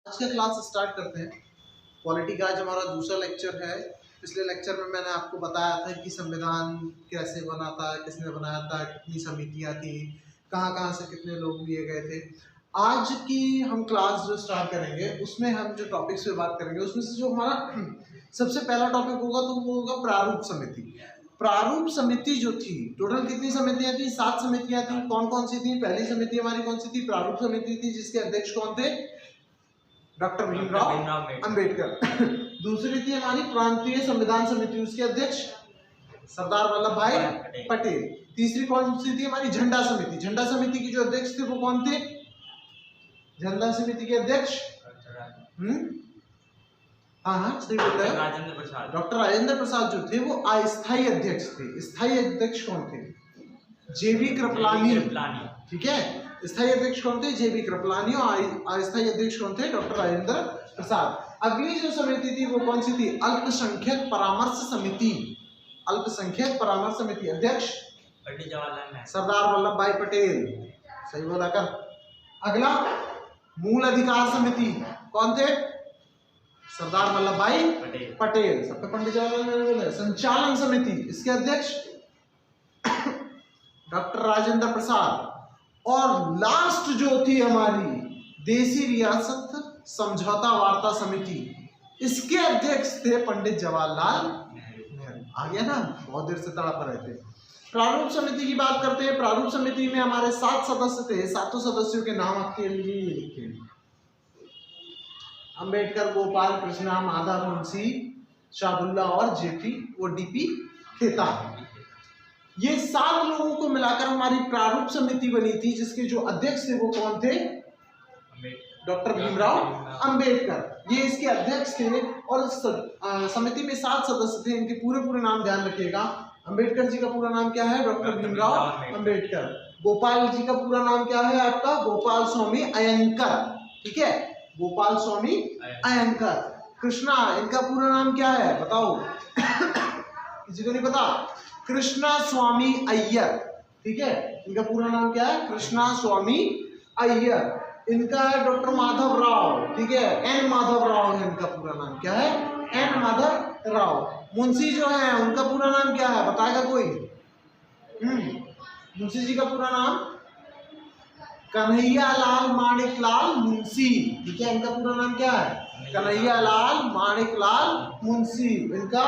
आज का class start करते हैं। पॉलिटी का आज हमारा दूसरा लेक्चर है। पिछले लेक्चर में मैंने आपको बताया था कि संविधान कैसे बना था, किसने बनाया था, कितनी समितियां थी, कहाँ कहाँ से कितने लोग लिए गए थे। आज की हम क्लास जो स्टार्ट करेंगे उसमें हम जो टॉपिक्स पे बात करेंगे उसमें से जो हमारा सबसे पहला टॉपिक होगा तो वो होगा प्रारूप समिति। प्रारूप समिति जो थी, टोटल कितनी समितियां थी? 7 समितियां थी। कौन कौन सी थी? पहली समिति हमारी कौन सी थी? प्रारूप समिति थी, जिसके अध्यक्ष कौन थे? डॉक्टर भीमराव अंबेडकर। दूसरी थी हमारी प्रांतीय संविधान समिति, उसके अध्यक्ष सरदार वल्लभ भाई पटेल। तीसरी कौन सी थी? हमारी झंडा समिति। झंडा समिति की जो अध्यक्ष थे वो कौन थे? झंडा समिति के अध्यक्ष हाँ सही बोल रहे हैं, डॉक्टर राजेंद्र प्रसाद जो थे वो अस्थायी अध्यक्ष थे। स्थायी अध्यक्ष कौन थे? जेबी कृपलानी। ठीक है, स्थायी अध्यक्ष कौन थे? जेबी कृपलानी। और अस्थायी अध्यक्ष कौन थे? डॉक्टर राजेंद्र प्रसाद। अगली जो समिति थी वो कौन सी थी? अल्पसंख्यक परामर्श समिति। अल्पसंख्यक परामर्श समिति, अध्यक्ष पंडित जवाहरलाल नेहरू, सरदार वल्लभ भाई पटेल। सही बोला कर। अगला मूल अधिकार समिति, कौन थे? सरदार वल्लभ भाई पटेल। सबका पंडित जवाहरलाल नेहरू बोले। संचालन समिति, इसके अध्यक्ष डॉक्टर राजेंद्र प्रसाद। और लास्ट जो थी हमारी देसी रियासत समझौता वार्ता समिति, इसके अध्यक्ष थे पंडित जवाहरलाल नेहरू। आ गया ना, बहुत देर से तड़प रहे थे। प्रारूप समिति की बात करते हैं। प्रारूप समिति में हमारे 7 सदस्य थे। 7 सदस्यों के नाम आपके लिए लिखे: अंबेडकर, गोपाल कृष्णा, माधव, मुंशी, शादुल्ला और जेपी वो डीपी खेतान। ये 7 लोगों को मिलाकर हमारी प्रारूप समिति बनी थी, जिसके जो अध्यक्ष थे वो कौन थे? डॉक्टर भीमराव अंबेडकर। ये इसके अध्यक्ष थे। और समिति में 7 सदस्य थे। इनके पूरे नाम ध्यान रखिएगा। अंबेडकर जी का पूरा नाम क्या है? डॉक्टर भीमराव अंबेडकर। गोपाल जी का पूरा नाम क्या है आपका? गोपाल स्वामी अयंकर। ठीक है, गोपाल स्वामी अयंकर। कृष्णा, इनका पूरा नाम क्या है बताओ? किसी को नहीं पता? कृष्णा स्वामी अय्यर। ठीक है, इनका पूरा नाम क्या है? कृष्णा स्वामी अय्यर। इनका है डॉक्टर माधव राव। ठीक है, एन माधव राव है इनका पूरा नाम। क्या है? एन माधव राव। मुंशी जो है उनका पूरा नाम क्या है? बताएगा कोई? मुंशी जी का पूरा नाम कन्हैया लाल माणिक लाल मुंशी। ठीक है, इनका पूरा नाम क्या है? कन्हैया लाल माणिक लाल मुंशी। इनका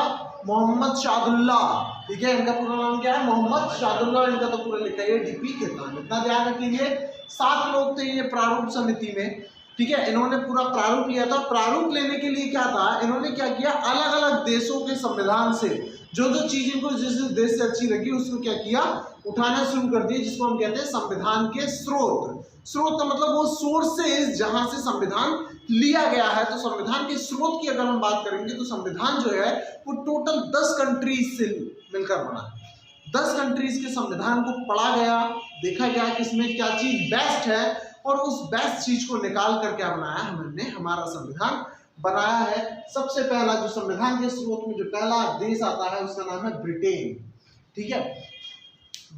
मोहम्मद शादुल्ला। ठीक है, इनका पूरा नाम क्या है? मोहम्मद शादुल्ला। इनका तो पूरा लिखा है डीपी खेतान। इतना ध्यान रखिए। 7 लोग थे ये प्रारूप समिति में। ठीक है, इन्होंने पूरा प्रारूप लिया था। प्रारूप लेने के लिए क्या था, इन्होंने क्या किया, अलग अलग देशों के संविधान से जो चीज इनको जिस देश से अच्छी लगी उसको क्या किया, उठाना शुरू कर दिया, जिसको हम कहते हैं संविधान के स्रोत। स्रोत का मतलब वो सोर्सेज जहां से संविधान लिया गया है। तो संविधान के स्रोत की अगर हम बात करेंगे तो संविधान जो है वो टोटल 10 कंट्रीज से मिलकर बना है। 10 कंट्रीज के संविधान को पढ़ा गया, देखा गया कि इसमें क्या चीज बेस्ट है, और उस बेस्ट चीज को निकाल कर क्या बनाया हमने, हमारा संविधान बनाया है। सबसे पहला जो संविधान के स्रोत में जो पहला देश आता है उसका नाम है ब्रिटेन। ठीक है,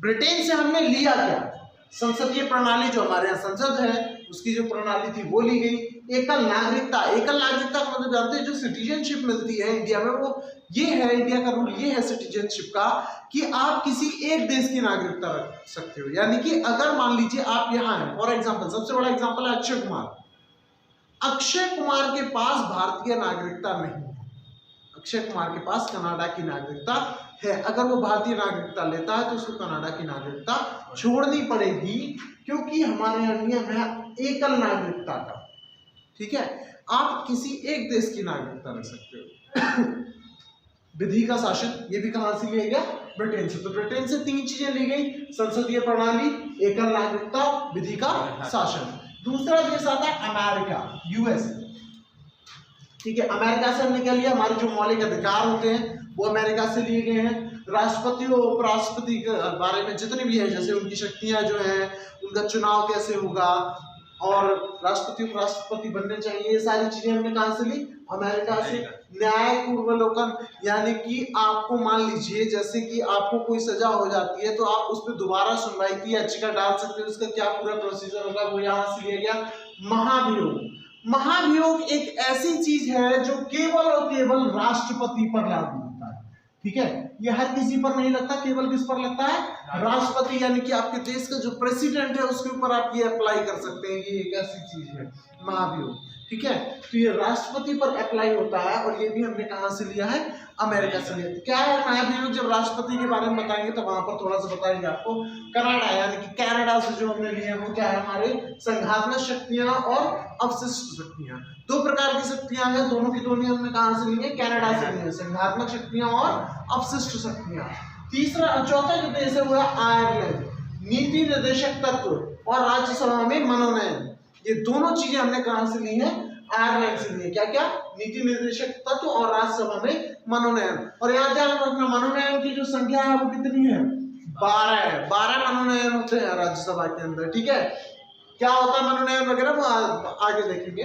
ब्रिटेन से हमने लिया क्या, संसदीय प्रणाली, जो हमारे यहाँ संसद है उसकी जो प्रणाली थी वो ली गई। एकल नागरिकता, एकल नागरिकता का मतलब जानते हैं जो सिटीजनशिप मिलती है इंडिया में, वो ये है, इंडिया का रूल ये है सिटीजनशिप का कि आप किसी एक देश की नागरिकता रख सकते हो। यानी कि अगर मान लीजिए आप यहाँ हैं, फॉर एग्जाम्पल, सबसे बड़ा एग्जाम्पल है अक्षय कुमार। अक्षय कुमार के पास भारतीय नागरिकता नहीं है, अक्षय कुमार के पास कनाडा की नागरिकता है। अगर वो भारतीय नागरिकता लेता है तो उसको कनाडा की नागरिकता छोड़नी पड़ेगी, क्योंकि हमारे यहाँ नियम है एकल नागरिकता का। ठीक है, आप किसी एक देश की नागरिकता ले सकते हो। विधि का शासन, ये भी कहां से लिया गया? ब्रिटेन से। तो ब्रिटेन से 3 चीजें ली गई: संसदीय प्रणाली, एकल नागरिकता, विधि का शासन। दूसरा देश आता है अमेरिका, यूएस। ठीक है, अमेरिका से हमने क्या लिया, हमारे जो मौलिक अधिकार होते हैं वो अमेरिका से लिए गए हैं। राष्ट्रपति और उपराष्ट्रपति के बारे में जितने भी है, जैसे उनकी शक्तियां जो हैं, उनका चुनाव कैसे होगा, और राष्ट्रपति उपराष्ट्रपति बनने चाहिए, ये सारी चीजें हमने कहां से ली? अमेरिका से। न्याय पूर्वलोकन, यानी कि आपको मान लीजिए जैसे कि आपको कोई सजा हो जाती है तो आप उस पर दोबारा सुनवाई की याचिका डाल सकते हो, उसका क्या पूरा प्रोसीजर होगा, वो यहाँ से लिया गया। महाभियोग, महाभियोग एक ऐसी चीज है जो केवल और केवल राष्ट्रपति पर लागू होता है, ठीक है। ये हर किसी पर नहीं लगता, केवल किस पर लगता है? राष्ट्रपति, यानी कि आपके देश का जो प्रेसिडेंट है उसके ऊपर आप ये अप्लाई कर सकते हैं। ये एक ऐसी चीज है महाभियोग, ठीक है। तो ये राष्ट्रपति पर अप्लाई होता है और ये भी हमने कहां से लिया है? अमेरिका से लिया। क्या है महाभियोग? जब राष्ट्रपति के बारे में बताएंगे तो वहां पर थोड़ा सा बताएंगे आपको। कनाडा यानी कि कनाडा से जो हमने लिए वो क्या है? हमारे संघात्मक शक्तियां और अवशिष्ट शक्तियां। दो प्रकार की शक्तियां हैं, दोनों की दोनों हमने कहां से ली है? कनाडा से ली है, संघात्मक शक्तियां और अवशिष्ट शक्तियां। चौथा जो देश है वो है आयरलैंड। नीति निर्देशक तत्व और राज्यसभा में मनोनयन, ये दोनों चीजें हमने कहां से ली है? आयरलैंड से ली है। क्या क्या? नीति निर्देशक तत्व और राज्यसभा में मनोनयन। और यहाँ ध्यान रखना, मनोनयन की जो संख्या है वो कितनी है? 12 है। 12 मनोनयन होते हैं राज्यसभा के अंदर, ठीक है। क्या होता है मनोनयन वगैरह वो आगे देखेंगे।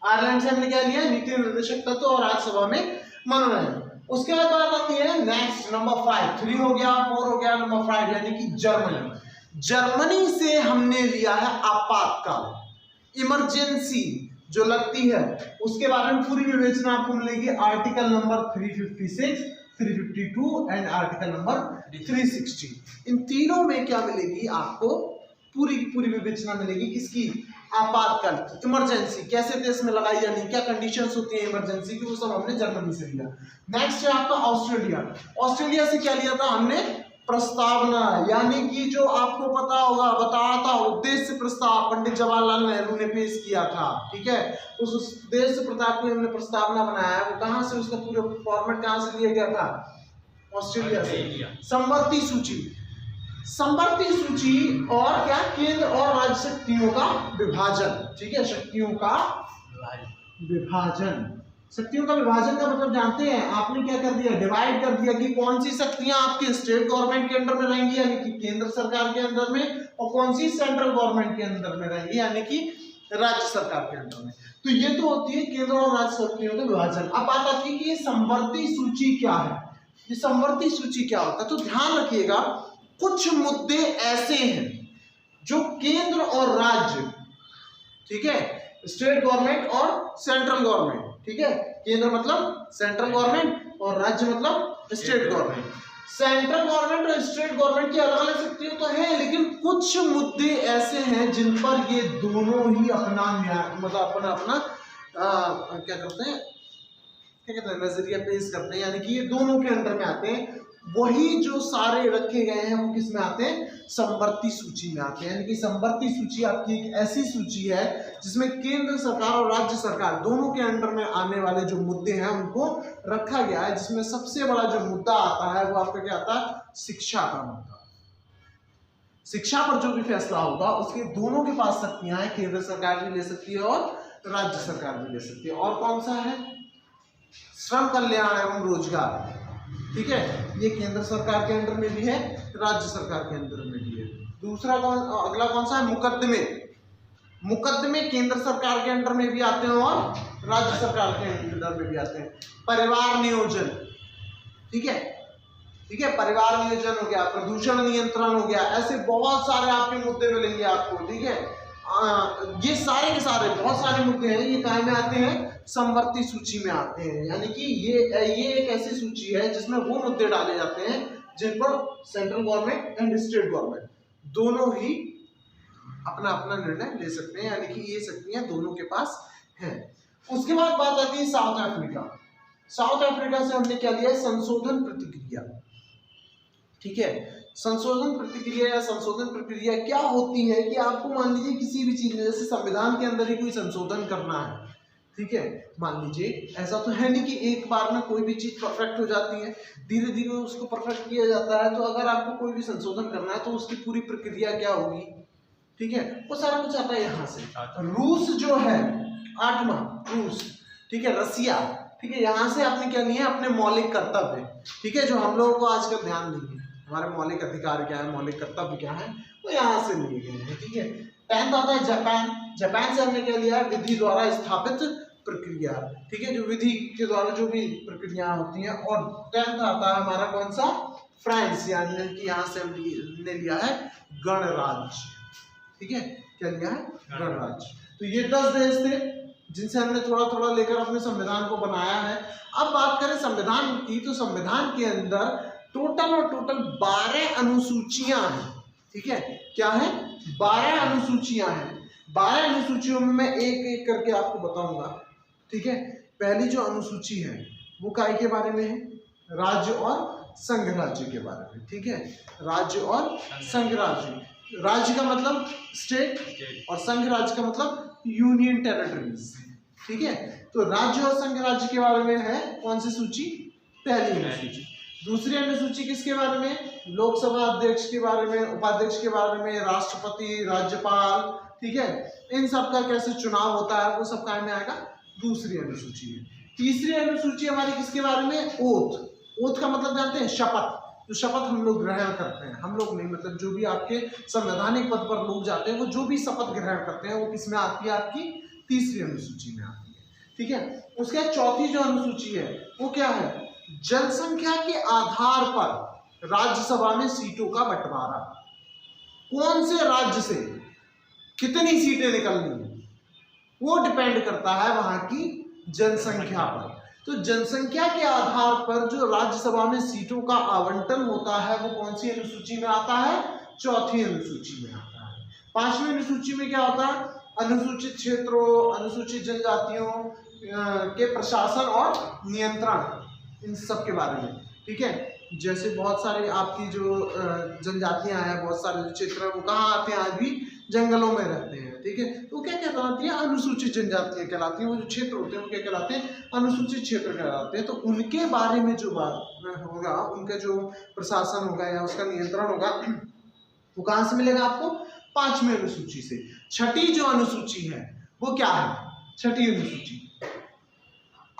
आयरलैंड से हमने क्या लिया? नीति निर्देशक तत्व और राज्यसभा में मनोनयन। उसके बाद बात आती है नेक्स्ट नंबर 5, 3 हो गया, 4 हो गया, नंबर 5 यानी कि जर्मनी। जर्मनी से हमने लिया है आपातकाल, इमरजेंसी जो लगती है उसके बारे में पूरी विवेचना आपको मिलेगी article number 356, 352 and article number 360। इन तीनों में क्या मिलेगी आपको? पूरी की पूरी विवेचना मिलेगी। किसकी? आपातकाल, इमरजेंसी कैसे देश में लगाई जानी, क्या कंडीशंस होती है इमरजेंसी की, वो सब हमने जर्मनी से लिया। नेक्स्ट है आपका ऑस्ट्रेलिया। ऑस्ट्रेलिया से क्या लिया था हमने? प्रस्तावना, यानी कि जो आपको पता होगा, बताया था उद्देश्य प्रस्ताव पंडित जवाहरलाल नेहरू ने पेश किया था, ठीक है। उस उद्देश्य प्रस्ताव को हमने प्रस्तावना बनाया है, वो कहां से? उसका पूरा फॉर्मेट कहां से लिया गया था? ऑस्ट्रेलिया से। संवर्ती सूची, संवर्ती सूची और क्या? केंद्र और राज्य शक्तियों का विभाजन, ठीक है। शक्तियों का विभाजन, शक्तियों का विभाजन का मतलब जानते हैं? आपने क्या कर दिया? डिवाइड कर दिया कि कौन सी शक्तियां आपके स्टेट गवर्नमेंट के अंडर में रहेंगी यानी कि केंद्र सरकार के अंदर में, और कौन सी सेंट्रल गवर्नमेंट के अंदर में रहेंगी यानी कि राज्य सरकार के अंदर में। तो ये तो होती है केंद्र और राज्य शक्तियों का विभाजन। अब बात आती है कि ये संवर्ती सूची क्या है? ये संवर्ती सूची क्या होता है? तो ध्यान रखिएगा, कुछ मुद्दे ऐसे हैं जो केंद्र और राज्य, ठीक है, स्टेट गवर्नमेंट और सेंट्रल गवर्नमेंट, ठीक है। केंद्र मतलब सेंट्रल गवर्नमेंट और राज्य मतलब स्टेट गवर्नमेंट। सेंट्रल गवर्नमेंट और स्टेट गवर्नमेंट की अलग अलग शक्तियां तो है, लेकिन कुछ मुद्दे ऐसे हैं जिन पर ये दोनों ही अपना मतलब अपना अपना क्या करते हैं, क्या कहते हैं, नजरिया पेश करते हैं, यानी कि ये दोनों के अंडर में आते हैं। वही जो सारे रखे गए हैं वो किस में आते हैं? संवर्ती सूची में आते हैं। यानी कि संवर्ती सूची आपकी एक ऐसी सूची है जिसमें केंद्र सरकार और राज्य सरकार दोनों के अंडर में आने वाले जो मुद्दे हैं उनको रखा गया है, जिसमें सबसे बड़ा जो मुद्दा आता है वो आपका क्या आता है? शिक्षा का मुद्दा। शिक्षा पर जो भी फैसला होगा उसके दोनों के पास शक्तियां हैं, केंद्र सरकार भी ले सकती है और राज्य सरकार भी ले सकती है। और कौन सा है? श्रम कल्याण एवं रोजगार, ठीक है, ये केंद्र सरकार के अंडर में भी है, राज्य सरकार के अंडर में भी है। दूसरा अगला कौन सा है? मुकदमे। मुकदमे केंद्र सरकार के अंडर में भी आते हैं और राज्य सरकार के अंडर में भी आते हैं। परिवार नियोजन, ठीक है, ठीक है, परिवार नियोजन हो गया, प्रदूषण नियंत्रण हो गया, ऐसे बहुत सारे आपके मुद्दे मिलेंगे आपको, ठीक है। ये सारे के सारे बहुत सारे मुद्दे हैं, ये कहाँ में आते हैं? संवर्ती सूची में आते हैं। यानी कि ये एक ऐसी सूची है जिसमें वो मुद्दे डाले जाते हैं जिन पर central government and state government दोनों ही अपना अपना निर्णय ले सकते हैं, यानी कि ये शक्तियां दोनों के पास हैं। उसके बाद बात आती है साउथ अफ्रीका। साउथ अफ्रीका से हमने क्या लिया है? संशोधन प्रतिक्रिया, ठीक है। संशोधन प्रतिक्रिया या संशोधन प्रक्रिया क्या होती है कि आपको मान लीजिए किसी भी चीज में, जैसे संविधान के अंदर ही कोई संशोधन करना है, ठीक है, मान लीजिए ऐसा तो है नहीं कि एक बार में कोई भी चीज परफेक्ट हो जाती है, धीरे धीरे उसको परफेक्ट किया जाता है। तो अगर आपको कोई भी संशोधन करना है तो उसकी पूरी प्रक्रिया क्या होगी, ठीक है, वो सारा कुछ आता है यहाँ से। रूस जो है 8वां रूस, ठीक है, रसिया, ठीक है, यहाँ से आपने क्या लिया? अपने मौलिक कर्तव्य, ठीक है, जो हम लोगों को आजकल ध्यान नहीं है, हमारे मौलिक अधिकार क्या है, मौलिक कर्तव्य क्या है, वो यहाँ से लिए गए हैं, ठीक है। 10th आता है जापान। जापान से हमने क्या लिया? विधि द्वारा स्थापित प्रक्रिया, ठीक है, जो विधि के द्वारा जो भी प्रक्रिया होती हैं। और 10th आता है हमारा कौन सा? फ्रांस, यानी कि यहाँ से हमने लिया है गणराज्य, ठीक है, क्या लिया है? गणराज्य। तो ये 10 देश थे जिनसे हमने थोड़ा थोड़ा लेकर अपने संविधान को बनाया है। अब बात करें संविधान की, तो संविधान के अंदर टोटल 12 अनुसूचियां हैं। ठीक है, क्या है? 12 अनुसूचियां हैं। 12 अनुसूचियों में मैं एक एक करके आपको बताऊंगा। ठीक है, पहली जो अनुसूची है वो काय के बारे में है? राज्य और संघ राज्य के बारे में। ठीक है, राज्य और संघ राज्य। राज्य का मतलब स्टेट और संघ राज्य का मतलब यूनियन टेरिटरीज। ठीक है, तो राज्य और संघ राज्य के बारे में है कौन सी सूची? पहली अनुसूची। दूसरी अनुसूची किसके बारे में? लोकसभा अध्यक्ष के बारे में, उपाध्यक्ष के बारे में, राष्ट्रपति, राज्यपाल। ठीक है, इन सब का कैसे चुनाव होता है वो सब काय में आएगा? दूसरी अनुसूची में। तीसरी अनुसूची हमारी किसके बारे में? ओथ। ओथ का मतलब जानते हैं? शपथ। जो शपथ हम लोग ग्रहण करते हैं, हम लोग नहीं, मतलब जो भी आपके संवैधानिक पद पर लोग जाते हैं वो जो भी शपथ ग्रहण करते हैं वो किसमें आती है? आपकी तीसरी अनुसूची में आती है। ठीक है, उसके चौथी जो अनुसूची है वो क्या है? जनसंख्या के आधार पर राज्यसभा में सीटों का बंटवारा। कौन से राज्य से कितनी सीटें निकलनी है वो डिपेंड करता है वहां की जनसंख्या पर। तो जनसंख्या के आधार पर जो राज्यसभा में सीटों का आवंटन होता है वो कौन सी अनुसूची में आता है? चौथी अनुसूची में आता है। पांचवी अनुसूची में क्या होता है? अनुसूचित क्षेत्रों, अनुसूचित जनजातियों के प्रशासन और नियंत्रण, इन सब के बारे में। ठीक है, जैसे बहुत सारे आपकी जो जनजातियां हैं, बहुत सारे जो क्षेत्र है वो कहाँ आते हैं? आज भी जंगलों में रहते हैं। ठीक है, तो क्या कहलाती है? अनुसूचित जनजातियां कहलाती हैं। वो जो क्षेत्र होते हैं वो क्या कहलाते हैं? अनुसूचित क्षेत्र कहलाते हैं। तो उनके बारे में जो बात होगा, उनका जो प्रशासन होगा या उसका नियंत्रण होगा वो कहाँ से मिलेगा आपको? पांचवी अनुसूची से। छठी जो अनुसूची है वो क्या है? छठी अनुसूची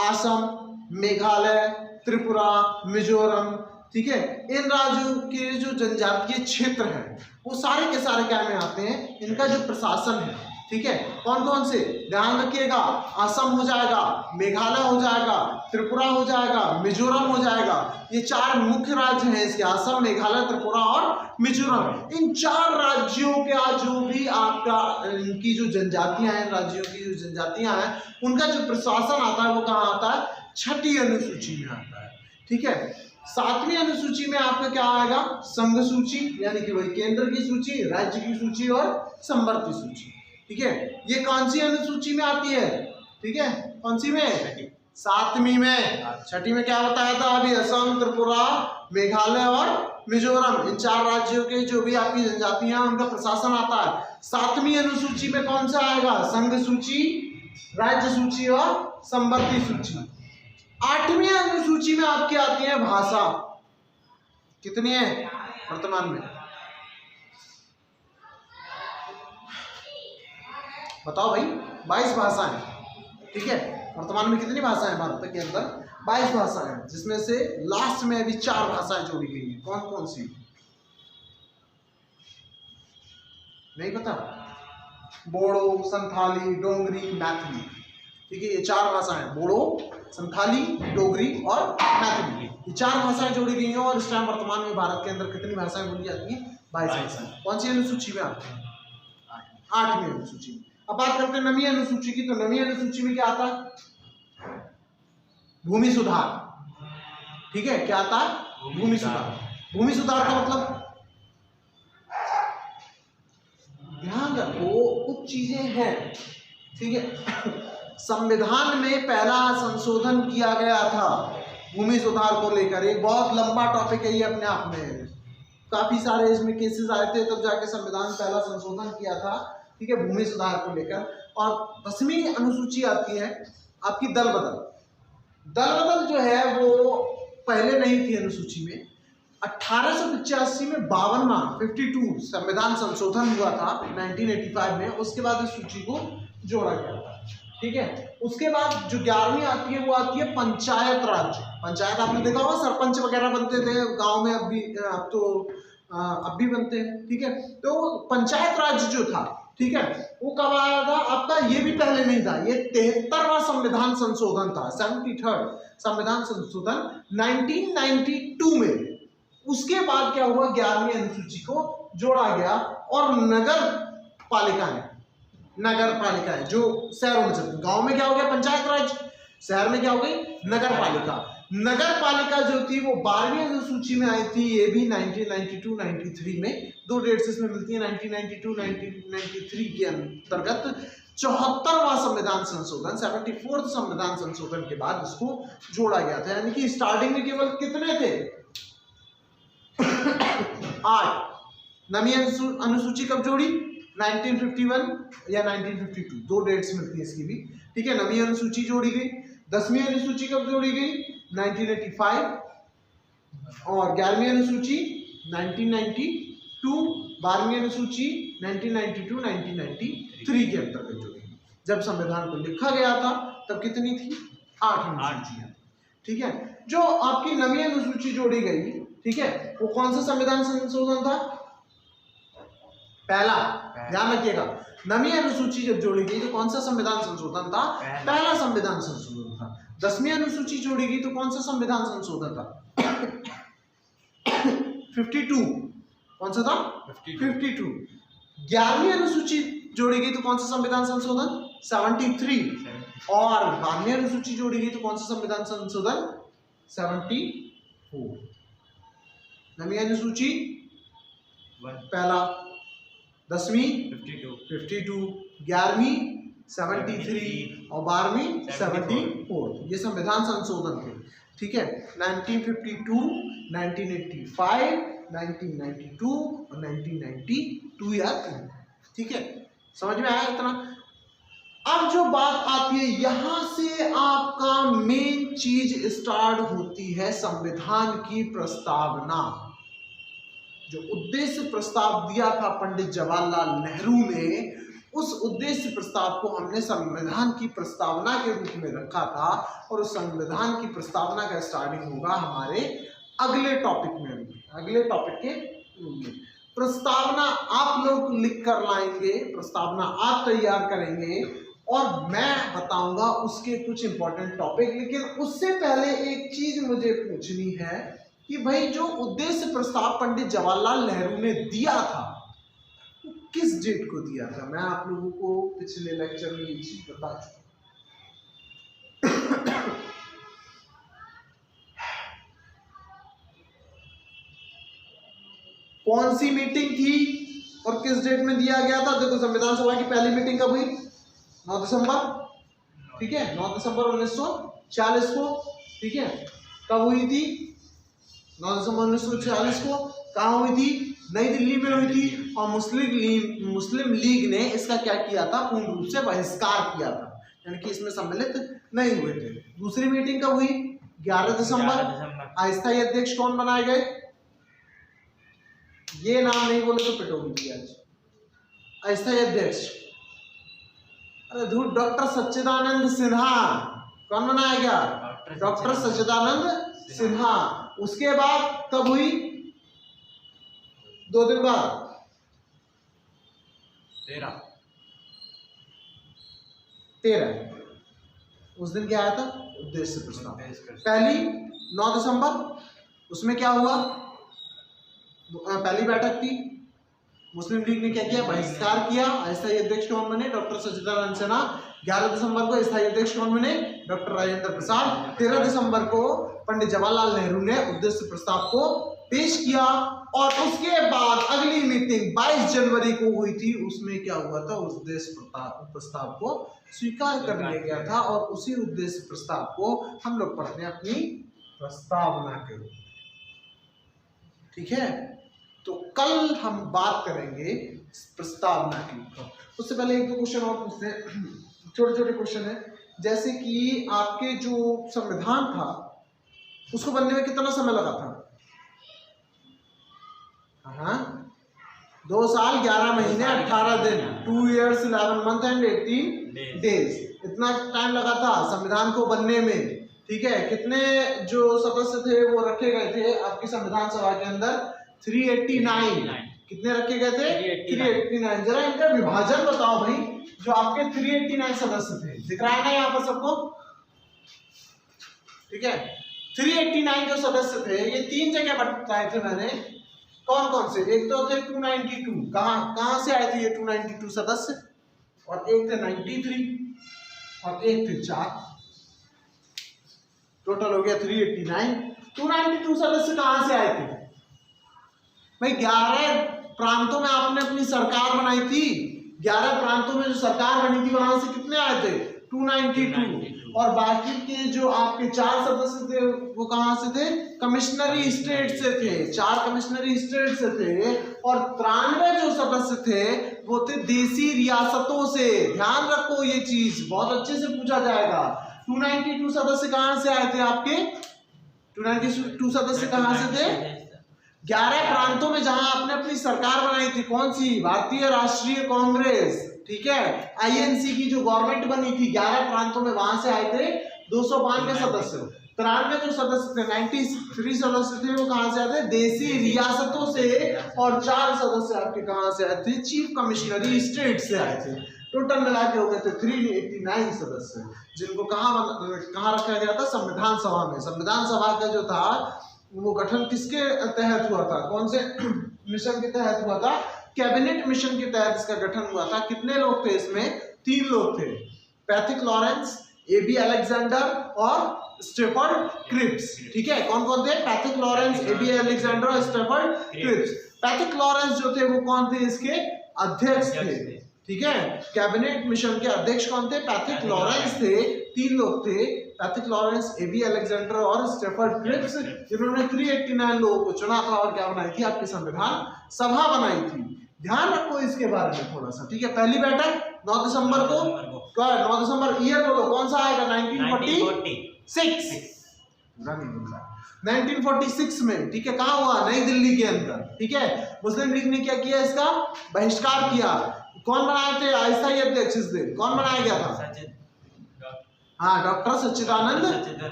असम, मेघालय, त्रिपुरा, मिजोरम। ठीक है, इन राज्यों के जो जनजातीय क्षेत्र हैं वो सारे के सारे क्या में आते हैं? इनका जो प्रशासन है। ठीक है, कौन कौन से? ध्यान रखिएगा, असम हो जाएगा, मेघालय हो जाएगा, त्रिपुरा हो जाएगा, मिजोरम हो जाएगा। ये चार मुख्य राज्य हैं इसके, असम, मेघालय, त्रिपुरा और मिजोरम। इन चार राज्यों का जो भी आपका इनकी जो जनजातियां हैं, राज्यों की जो जनजातियां हैं, उनका जो प्रशासन आता है वो कहाँ आता है? छठी अनुसूची में आता है। ठीक है, सातवीं अनुसूची में आपका क्या आएगा? संघ सूची, यानी कि वही केंद्र की सूची, राज्य की सूची और संवर्ती सूची। ठीक है, ये कौन सी अनुसूची में आती है? ठीक है, कौन सी में? सातवीं में। छठी में क्या बताया था अभी? असम, त्रिपुरा, मेघालय और मिजोरम, इन चार राज्यों के जो भी आपकी जनजातियां उनका प्रशासन आता है। सातवीं अनुसूची में कौन सा आएगा? संघ सूची, राज्य सूची और संवर्ती सूची। आठवीं अनुसूची में आपकी आती है भाषा। कितनी है वर्तमान में? बताओ भाई। 22 भाषाएं। ठीक है, वर्तमान में कितनी भाषाएं भारत के अंदर? 22 भाषाएं, जिसमें से लास्ट में अभी 4 भाषाएं जोड़ी गई हैं। कौन कौन सी? नहीं पता? बोडो, संथाली, डोगरी, मैथिली। ठीक है, ये 4 भाषाएं, बोडो, संथाली, डोगरी और मैथिली, ये 4 भाषाएं जोड़ी गई हैं। और इस टाइम वर्तमान में भारत के अंदर कितनी भाषाएं बोली जाती हैं? 22 भाषाएं। कौन सी अनुसूची में आती है? 8वीं अनुसूची में। अब बात करते हैं नवीं अनुसूची की। तो नवीं अनुसूची में क्या आता है? भूमि सुधार। ठीक है, क्या आता है? भूमि सुधार। भूमि सुधार का मतलब ध्यान रखो कुछ चीजें हैं। ठीक है, संविधान में पहला संशोधन किया गया था भूमि सुधार को लेकर। एक बहुत लंबा टॉपिक है ये अपने आप में, काफी सारे इसमें केसेस आए थे, तब जाके संविधान पहला संशोधन किया था। ठीक है, भूमि सुधार को लेकर। और 10वीं अनुसूची आती है आपकी दल बदल। दल बदल जो है वो पहले नहीं थी अनुसूची में। 1885 में 52वां संविधान संशोधन हुआ था 1985 में, उसके बाद इस सूची को जोड़ा गया था। ठीक है, उसके बाद जो 11वीं आती है वो आती है पंचायत राज्य। पंचायत आपने देखा होगा, सरपंच वगैरह बनते थे गांव में, अब भी बनते हैं। ठीक है, तो पंचायत राज्य जो था, ठीक है, वो कब आया था आपका? ये भी पहले नहीं था, ये 73वां संविधान संशोधन था, 73rd संविधान संशोधन 1992 में। उसके बाद क्या हुआ? 11वीं अनुसूची को जोड़ा गया और नगर पालिकाएं, नगर पालिकाएं जो शहरों में चलती, गांव में क्या हो गया पंचायत राज, शहर में क्या हो गई नगर पालिका। नगर पालिका जो थी वो 12वीं अनुसूची में आई थी, ये भी 1992-93 में, दो डेट्स इसमें मिलती है 1992-1993 के अंतर्गत 74वां संविधान संशोधन 74th संविधान संशोधन के बाद इसको जोड़ा गया था। यानी कि स्टार्टिंग में केवल कितने थे 8। नवीं अनुसूची कब जोड़ी 1951 या 1952, दो डेट्स मिलती है इसकी भी, ठीक है। नवीं अनुसूची जोड़ी गई। 10वीं अनुसूची कब जोड़ी गई 1985 और 11वीं अनुसूची 1992, 12वीं अनुसूची 1992-1993 के अंतर्गत जोड़ी गई। जब संविधान को लिखा गया था तब कितनी थी 8 अनुसूचियां, ठीक है। जो आपकी नवीं अनुसूची जोड़ी गई, ठीक है, वो कौन सा संविधान संशोधन था पहला, ध्यान रखिएगा। नवीं अनुसूची जब जोड़ी गई तो कौन सा संविधान संशोधन था पहला संविधान संशोधन था। 10वीं अनुसूची जोड़ी गई तो कौन सा संविधान संशोधन था 52, कौन सा था 52। 11वीं अनुसूची जोड़ी गई तो कौन सा संविधान संशोधन 73 और 12वीं अनुसूची जोड़ी गई तो कौन सा संविधान संशोधन 74। नवीं अनुसूची पहला, 10वीं 52, 11वीं 73 और 12वीं 74, ये संविधान संशोधन थे, ठीक है। 1952, 1985, 1992 और 1992 याद करें, ठीक है। समझ में आया इतना। अब जो बात आती है यहां से आपका मेन चीज स्टार्ट होती है संविधान की प्रस्तावना। जो उद्देश्य प्रस्ताव दिया था पंडित जवाहरलाल नेहरू ने, उस उद्देश्य प्रस्ताव को हमने संविधान की प्रस्तावना के रूप में रखा था और उस संविधान की प्रस्तावना का स्टार्टिंग होगा हमारे अगले टॉपिक में, अगले टॉपिक के रूप में। प्रस्तावना आप लोग लिख कर लाएंगे, प्रस्तावना आप तैयार करेंगे और मैं बताऊंगा उसके कुछ इंपॉर्टेंट टॉपिक। लेकिन उससे पहले एक चीज मुझे पूछनी है कि भाई जो उद्देश्य प्रस्ताव पंडित जवाहरलाल नेहरू ने दिया था वो किस डेट को दिया था। मैं आप लोगों को पिछले लेक्चर में ये चीज बता चुका। कौन सी मीटिंग थी और किस डेट में दिया गया था। देखो संविधान सभा की पहली मीटिंग कब हुई 9 दिसंबर, ठीक है, 9 दिसंबर 1940 को, ठीक है। कब हुई थी 9 दिसंबर 1940 को, कहाँ हुई थी नई दिल्ली में हुई थी। और मुस्लिम लीग ने इसका क्या किया था पूर्ण रूप से बहिष्कार किया था, यानी कि इसमें सम्मिलित नहीं हुए थे। दूसरी मीटिंग कब हुई 11 दिसंबर। अस्थायी अध्यक्ष कौन बनाए गए, ये नाम नहीं बोले तो पिटोगी आज। अस्थायी अध्यक्ष अरे धूट डॉक्टर सच्चिदानंद सिन्हा। कौन बनाया गया डॉक्टर सच्चिदानंद सिन्हा। उसके बाद कब हुई 2 दिन बाद 13 उस दिन क्या आया था उद्देश्य प्रस्ताव। पहली 9 दिसंबर, उसमें क्या हुआ पहली बैठक थी, मुस्लिम लीग ने क्या किया बहिष्कार किया। अस्थायी अध्यक्ष कौन बने डॉक्टर सच्चिदानंद सिन्हा। 11 दिसंबर को स्थायी अध्यक्ष कौन बने डॉक्टर राजेंद्र प्रसाद। 13 दिसंबर को पंडित जवाहरलाल नेहरू ने उद्देश्य प्रस्ताव को पेश किया और उसके बाद अगली मीटिंग 22 जनवरी को हुई थी। उसमें क्या हुआ था उद्देश्य प्रस्ताव को स्वीकार कर लिया गया था और उसी उद्देश्य प्रस्ताव को हम लोग पढ़ते हैं अपनी प्रस्तावना के रूप में, ठीक है। तो कल हम बात करेंगे प्रस्तावना की। उससे पहले एक दो क्वेश्चन और पूछते हैं, छोटे छोटे क्वेश्चन है। जैसे कि आपके जो संविधान था उसको बनने में कितना समय लगा था। हाँ 2 साल 11 महीने 18 दिन 2 years 11 months and 18 days इतना टाइम लगा था संविधान को बनने में, ठीक है। कितने जो सदस्य थे वो रखे गए थे आपकी संविधान सभा के अंदर 389। कितने रखे गए थे 389। जरा इनका विभाजन बताओ भाई। जो आपके 389 सदस्य थे दिख रहा है ना यहाँ पर सबको, ठीक है। 389 जो सदस्य थे ये 3 जगह बताए थे मैंने। कौन कौन से, एक तो थे 292। कहाँ से आए थे ये 292 सदस्य और एक थे 93 और एक थे 4, टोटल हो गया 389। 292 सदस्य कहां से आए थे भाई? 11 प्रांतों में आपने अपनी सरकार बनाई थी, 11 प्रांतों में जो सरकार बनी थी वहां से कितने आए थे? 292। और बाकी के जो आपके 4 सदस्य थे वो कहां से थे? कमिश्नरी स्टेट से थे, 4 कमिश्नरी स्टेट से थे। और 93 जो सदस्य थे वो थे देसी रियासतों से। ध्यान रखो ये चीज बहुत अच्छे से पूछा जाएगा। 292 सदस्य कहां से आए थे आपके? 292 सदस्य कहां से थे? 11 प्रांतों में जहां आपने अपनी सरकार बनाई थी, कौन सी? भारतीय राष्ट्रीय कांग्रेस, ठीक है, आईएनसी की जो गवर्नमेंट बनी थी 11 प्रांतों में, वहां से आए थे 292 सदस्य। 93 जो सदस्य थे, 93 सदस्य थे, वो कहां से आए थे? देसी रियासतों से। और 4 सदस्य आपके कहां से आए थे? चीफ कमिश्नरी स्टेट से आए थे। टोटल मिला के हो गए थे 389 सदस्य, जिनको कहां रखा गया था? संविधान सभा में। संविधान सभा का जो था वो गठन किसके तहत हुआ था? कौन से मिशन के तहत हुआ था? कैबिनेट मिशन के तहत इसका गठन हुआ था। कितने लोग थे इसमें? 3 लोग थे, पैथिक लॉरेंस, एबी अलेक्जेंडर और स्टेफर्ड क्रिप्स। ठीक है, कौन कौन थे? पैथिक लॉरेंस, एबी अलेक्जेंडर और स्टेफर्ड क्रिप्स। पैथिक लॉरेंस जो थे वो कौन थे? इसके अध्यक्ष थे। ठीक है, कैबिनेट मिशन के अध्यक्ष कौन थे? पैथिक लॉरेंस थे। 3 लोग थे, पैथिक लॉरेंस, एबी अलेक्जेंडर और स्टेफर्ड क्रिप्स, जिन्होंने 389 लोगों को चुना था और क्या बनाई थी? आपकी संविधान सभा बनाई थी। ध्यान रखो इसके बारे में थोड़ा सा। ठीक है, पहली बैठक 9 दिसंबर को। 9 दिसंबर ईयर बोलो कौन सा आएगा? 1946। 1946 में। ठीक है, कहाँ हुआ? नई दिल्ली के अंदर। ठीक है, मुस्लिम लीग ने क्या किया? इसका बहिष्कार किया। कौन बनाए थे अस्थायी अध्यक्ष इस दिन? कौन बनाया गया था? हाँ, डॉक्टर सच्चिदानंद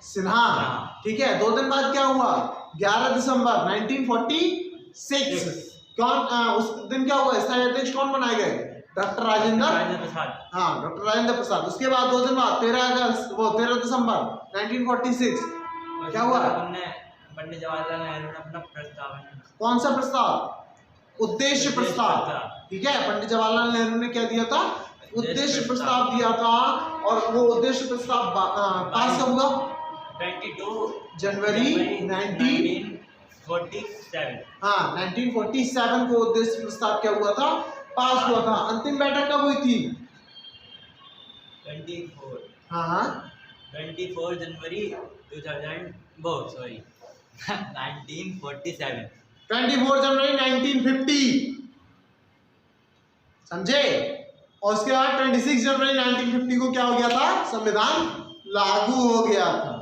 सिन्हा। ठीक है, 2 दिन बाद क्या हुआ? 11 दिसंबर 1946। कौन उस दिन क्या हुआ? स्थायी अध्यक्ष कौन बनाए गए? डॉक्टर राजेंद्र प्रसाद। हाँ, डॉक्टर राजेंद्र प्रसाद। उसके बाद 2 दिन बाद 13 दिसंबर 1946 क्या हुआ? पंडित जवाहरलाल नेहरू ने अपना प्रस्ताव, कौन सा प्रस्ताव? उद्देश्य प्रस्ताव। ठीक है, पंडित जवाहरलाल नेहरू ने क्या दिया था? उद्देश्य प्रस्ताव दिया था। और वो उद्देश्य प्रस्ताव पास कब हुआ? 22 जनवरी 1947। हाँ, 1947 को उद्देश्य प्रस्ताव क्या हुआ था? पास हुआ था। अंतिम बैठक कब हुई थी? 24। हाँ, 24 जनवरी 1947। 24 जनवरी 1950। समझे? और उसके बाद 26 जनवरी 1950 को क्या हो गया था? संविधान लागू हो गया था।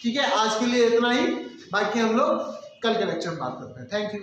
ठीक है, आज के लिए इतना ही, बाकी हम लोग कल के लेक्चर में बात करते हैं। Thank you.